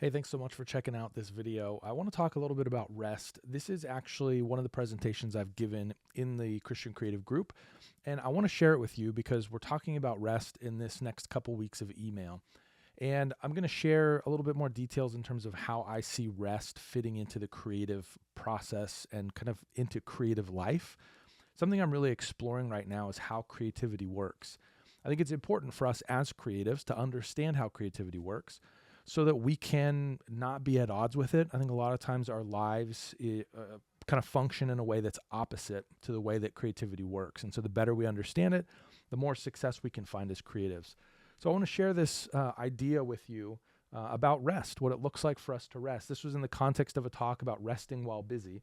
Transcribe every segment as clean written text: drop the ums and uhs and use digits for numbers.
Hey, thanks so much for checking out this video. I want to talk a little bit about rest. This is actually one of the presentations I've given in the Christian Creative Group, and I want to share it with you because we're talking about rest in this next couple weeks of email. And I'm going to share a little bit more details in terms of how I see rest fitting into the creative process and kind of into creative life. Something I'm really exploring right now is how creativity works. I think it's important for us as creatives to understand how creativity works so that we can not be at odds with it. I think a lot of times our lives kind of function in a way that's opposite to the way that creativity works. And so the better we understand it, the more success we can find as creatives. So I want to share this idea with you about rest, what it looks like for us to rest. This was in the context of a talk about resting while busy.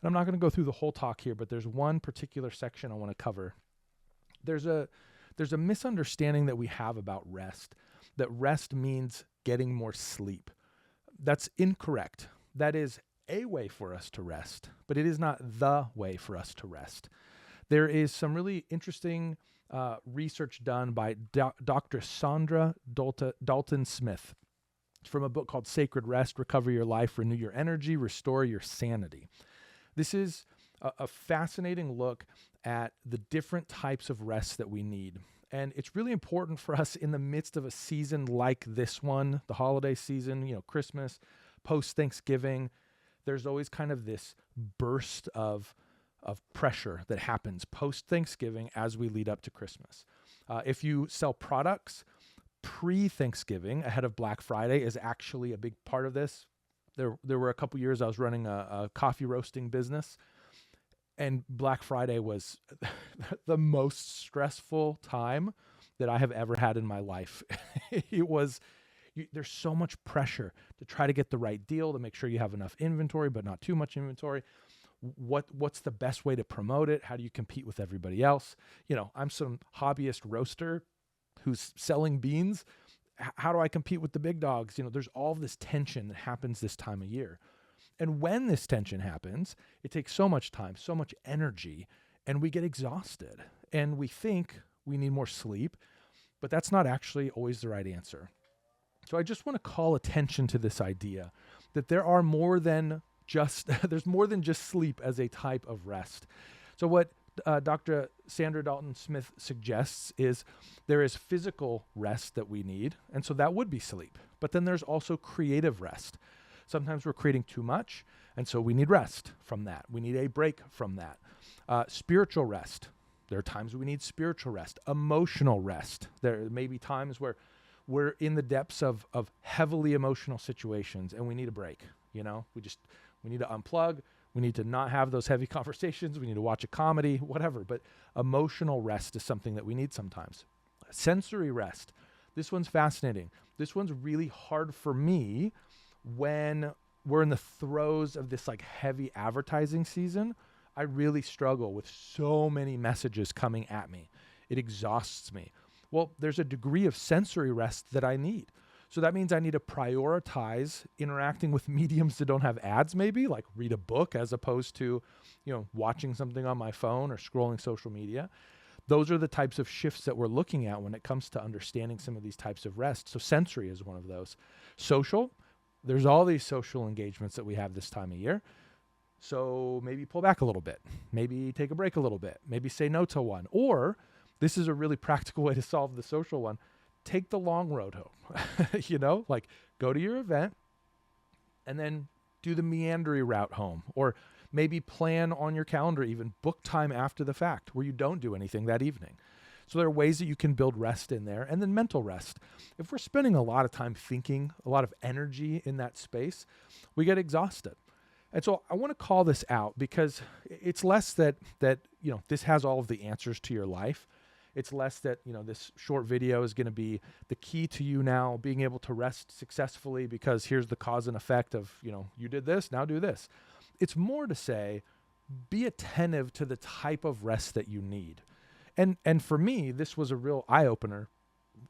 And I'm not going to go through the whole talk here, but there's one particular section I want to cover. There's a misunderstanding that we have about rest, that rest means getting more sleep. That's incorrect. That is a way for us to rest, but it is not the way for us to rest. There is some really interesting research done by Dr. Sandra Dalton Smith from a book called Sacred Rest, Recover Your Life, Renew Your Energy, Restore Your Sanity. This is a fascinating look at the different types of rest that we need. And it's really important for us in the midst of a season like this one, the holiday season, Christmas, post-Thanksgiving. There's always kind of this burst of pressure that happens post-Thanksgiving as we lead up to Christmas. If you sell products, pre-Thanksgiving, ahead of Black Friday, is actually a big part of this. There were a couple years I was running a coffee roasting business, and Black Friday was the most stressful time that I have ever had in my life. There's so much pressure to try to get the right deal, to make sure you have enough inventory, but not too much inventory. What's the best way to promote it? How do you compete with everybody else? I'm some hobbyist roaster who's selling beans. How do I compete with the big dogs? There's all of this tension that happens this time of year. And when this tension happens, it takes so much time, so much energy, and we get exhausted. And we think we need more sleep, but that's not actually always the right answer. So I just want to call attention to this idea that there's more than just sleep as a type of rest. So what Dr. Sandra Dalton Smith suggests is there is physical rest that we need, and so that would be sleep. But then there's also creative rest. Sometimes we're creating too much, and so we need rest from that. We need a break from that. Spiritual rest. There are times we need spiritual rest. Emotional rest. There may be times where we're in the depths of heavily emotional situations, and we need a break. We need to unplug. We need to not have those heavy conversations. We need to watch a comedy, whatever. But emotional rest is something that we need sometimes. Sensory rest. This one's fascinating. This one's really hard for me when we're in the throes of this heavy advertising season. I really struggle with so many messages coming at me. It exhausts me. Well, there's a degree of sensory rest that I need. So that means I need to prioritize interacting with mediums that don't have ads, maybe like read a book as opposed to, watching something on my phone or scrolling social media. Those are the types of shifts that we're looking at when it comes to understanding some of these types of rest. So sensory is one of those. Social, there's all these social engagements that we have this time of year. So maybe pull back a little bit, maybe take a break a little bit, maybe say no to one. Or this is a really practical way to solve the social one. Take the long road home, go to your event and then do the meandery route home, or maybe plan on your calendar, even book time after the fact where you don't do anything that evening. So there are ways that you can build rest in there. And then mental rest. If we're spending a lot of time thinking, a lot of energy in that space, we get exhausted. And so I want to call this out because it's less that this has all of the answers to your life. It's less that, this short video is going to be the key to you now being able to rest successfully because here's the cause and effect of, you did this, now do this. It's more to say, be attentive to the type of rest that you need. And for me, this was a real eye-opener.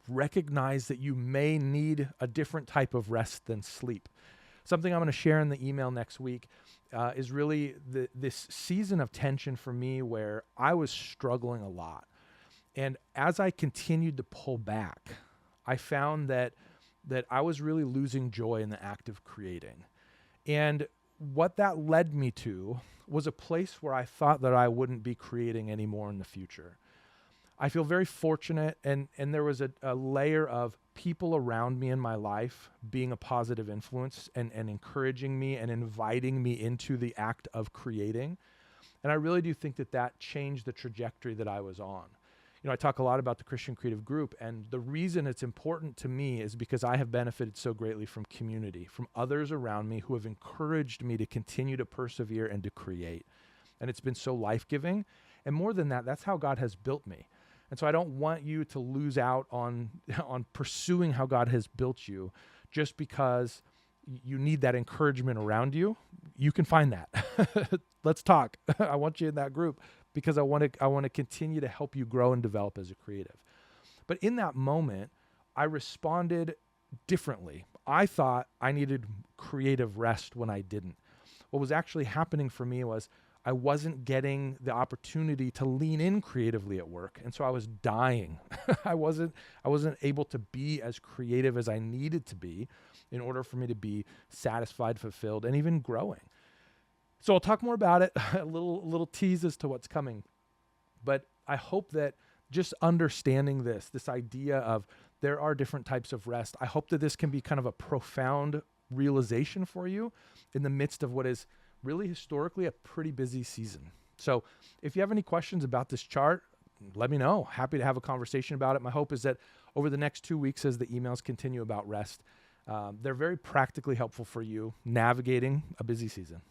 Recognize that you may need a different type of rest than sleep. Something I'm going to share in the email next week is really this season of tension for me where I was struggling a lot. And as I continued to pull back, I found that that I was really losing joy in the act of creating. And what that led me to was a place where I thought that I wouldn't be creating anymore in the future. I feel very fortunate, and there was a layer of people around me in my life being a positive influence and encouraging me and inviting me into the act of creating. And I really do think that that changed the trajectory that I was on. You know, I talk a lot about the Christian Creative Group, and the reason it's important to me is because I have benefited so greatly from community, from others around me who have encouraged me to continue to persevere and to create. And it's been so life-giving. And more than that, that's how God has built me. And so I don't want you to lose out on pursuing how God has built you just because you need that encouragement around you. You can find that. Let's talk. I want you in that group because I want to continue to help you grow and develop as a creative. But in that moment, I responded differently. I thought I needed creative rest when I didn't. What was actually happening for me was I wasn't getting the opportunity to lean in creatively at work. And so I was dying. I wasn't able to be as creative as I needed to be in order for me to be satisfied, fulfilled, and even growing. So I'll talk more about it, a little tease as to what's coming. But I hope that just understanding this idea of there are different types of rest, I hope that this can be kind of a profound realization for you in the midst of what is really historically a pretty busy season. So if you have any questions about this chart, let me know. Happy to have a conversation about it. My hope is that over the next 2 weeks, as the emails continue about rest, they're very practically helpful for you navigating a busy season.